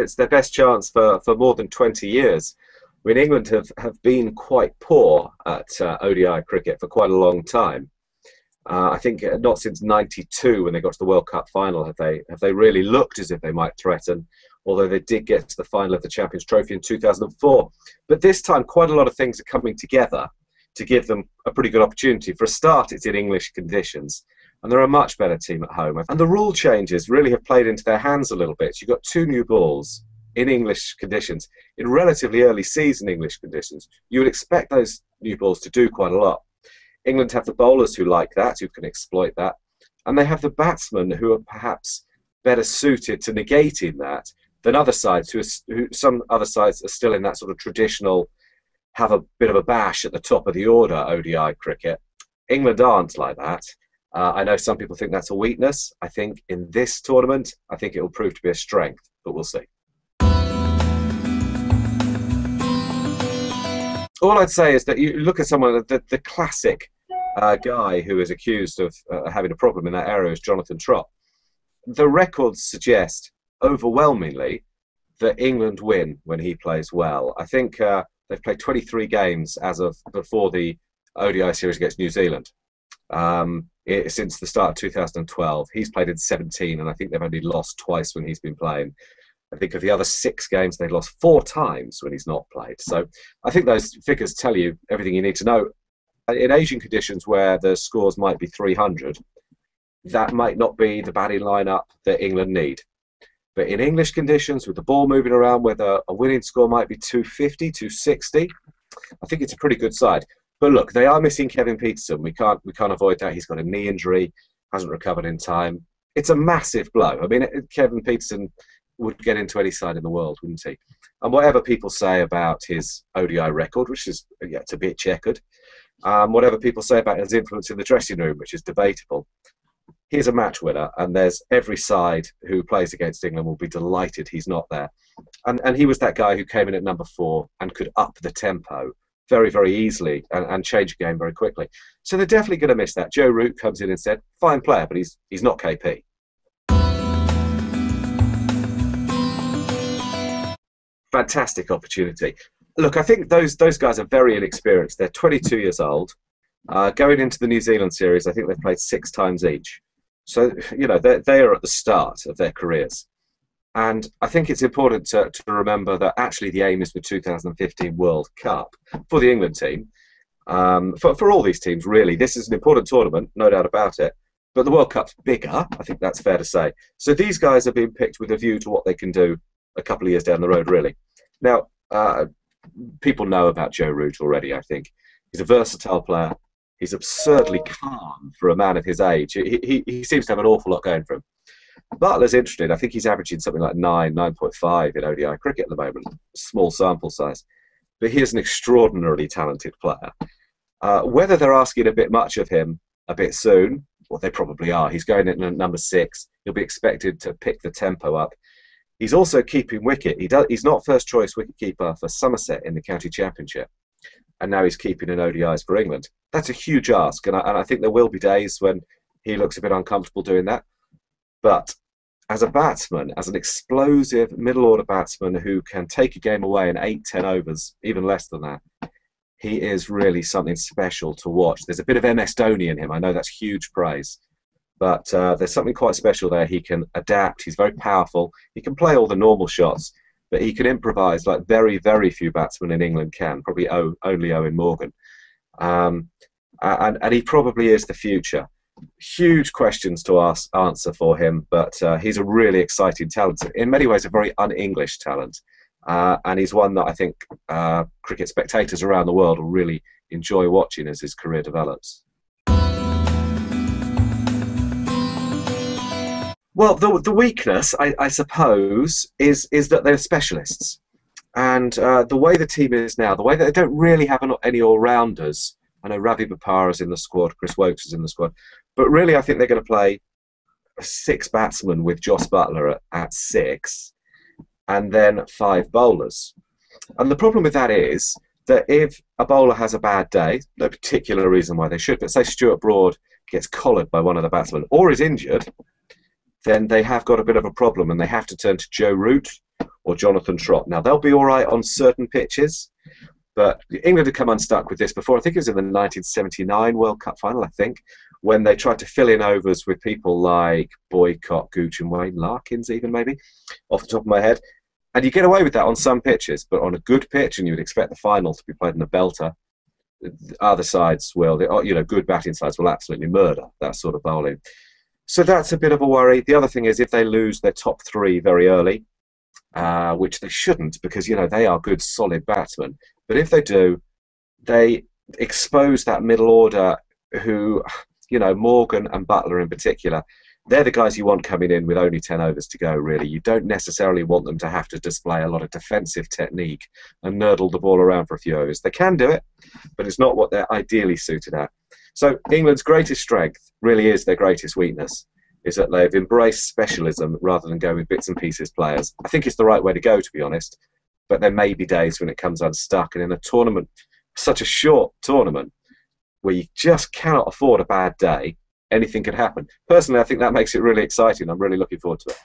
it's their best chance for more than 20 years. I mean, England have been quite poor at ODI cricket for quite a long time. I think not since '92, when they got to the World Cup final, have they really looked as if they might threaten, although they did get to the final of the Champions Trophy in 2004. But this time, quite a lot of things are coming together to give them a pretty good opportunity. For a start, it's in English conditions, and they're a much better team at home. And the rule changes really have played into their hands a little bit. You've got 2 new balls in English conditions, in relatively early season English conditions. You would expect those new balls to do quite a lot. England have the bowlers who like that, who can exploit that, and they have the batsmen who are perhaps better suited to negating that than other sides, who some other sides are still in that sort of traditional, have a bit of a bash at the top of the order ODI cricket. England aren't like that. I know some people think that's a weakness. I think in this tournament, I think it will prove to be a strength, but we'll see. All I'd say is that you look at someone, the classic guy who is accused of having a problem in that area is Jonathan Trott. The records suggest overwhelmingly that England win when he plays well. I think they've played 23 games as of before the ODI series against New Zealand. Since the start of 2012. He's played in 17, and I think they've only lost twice when he's been playing. I think of the other 6 games, they've lost 4 times when he's not played. So I think those figures tell you everything you need to know. In Asian conditions where the scores might be 300, that might not be the batting lineup that England need. But in English conditions, with the ball moving around, where a winning score might be 250, 260, I think it's a pretty good side. But look, they are missing Kevin Peterson. We can't avoid that. He's got a knee injury, hasn't recovered in time. It's a massive blow. I mean, Kevin Peterson would get into any side in the world, wouldn't he? And whatever people say about his ODI record, which is it's a bit checkered, whatever people say about his influence in the dressing room, which is debatable, he's a match winner, and there's every side who plays against England will be delighted he's not there. And he was that guy who came in at number 4 and could up the tempo very, very easily and change the game very quickly. So they're definitely going to miss that. Joe Root comes in and said, fine player, but he's not KP. Fantastic opportunity. Look, I think those guys are very inexperienced. They're 22 years old. Going into the New Zealand series, I think they've played 6 times each. So, you know, they are at the start of their careers. And I think it's important to remember that actually the aim is the 2015 World Cup for the England team. For all these teams, really. This is an important tournament, no doubt about it. But the World Cup's bigger, I think that's fair to say. So these guys are being picked with a view to what they can do a couple of years down the road, really. Now, people know about Joe Root already, I think. He's a versatile player. He's absurdly calm for a man of his age. He seems to have an awful lot going for him. Butler's interesting. I think he's averaging something like 9.5 in ODI cricket at the moment. Small sample size. But he is an extraordinarily talented player. Whether they're asking a bit much of him a bit soon, well, they probably are. He's going in at number 6. He'll be expected to pick the tempo up. He's also keeping wicket. He's not first choice wicketkeeper for Somerset in the county championship, and now he's keeping in ODIs for England. That's a huge ask, and I think there will be days when he looks a bit uncomfortable doing that. But as a batsman, as an explosive middle order batsman who can take a game away in 8-10 overs, even less than that, he is really something special to watch. There's a bit of MS Dhoni in him. I know that's huge praise. But there's something quite special there. He can adapt. He's very powerful. He can play all the normal shots, but he can improvise like very, very few batsmen in England can. Probably only Owen Morgan. And he probably is the future. Huge questions to answer for him, but he's a really exciting talent. In many ways, a very un-English talent. And he's one that I think cricket spectators around the world will really enjoy watching as his career develops. Well, the weakness, I suppose, is that they're specialists. And the way the team is now, the way that they don't really have any all-rounders. I know Ravi Bopara's in the squad, Chris Wokes is in the squad. But really, I think they're going to play 6 batsmen with Jos Buttler at 6, and then 5 bowlers. And the problem with that is that if a bowler has a bad day, no particular reason why they should, but say Stuart Broad gets collared by one of the batsmen or is injured, then they have got a bit of a problem and they have to turn to Joe Root or Jonathan Trott. Now, they'll be all right on certain pitches, but England had come unstuck with this before. I think it was in the 1979 World Cup final, I think, when they tried to fill in overs with people like Boycott, Gooch and Wayne Larkins even, maybe, off the top of my head. And you get away with that on some pitches, but on a good pitch, and you would expect the final to be played in a belter, other sides will, good batting sides will absolutely murder that sort of bowling. So that's a bit of a worry. The other thing is if they lose their top three very early, which they shouldn't, because, they are good, solid batsmen. But if they do, they expose that middle order who, Morgan and Butler in particular, they're the guys you want coming in with only 10 overs to go, really. You don't necessarily want them to have to display a lot of defensive technique and nurdle the ball around for a few overs. They can do it, but it's not what they're ideally suited at. So England's greatest strength really is their greatest weakness, is that they've embraced specialism rather than go with bits and pieces players. I think it's the right way to go, to be honest, but there may be days when it comes unstuck, and in a tournament, such a short tournament, where you just cannot afford a bad day, anything could happen. Personally, I think that makes it really exciting. I'm really looking forward to it.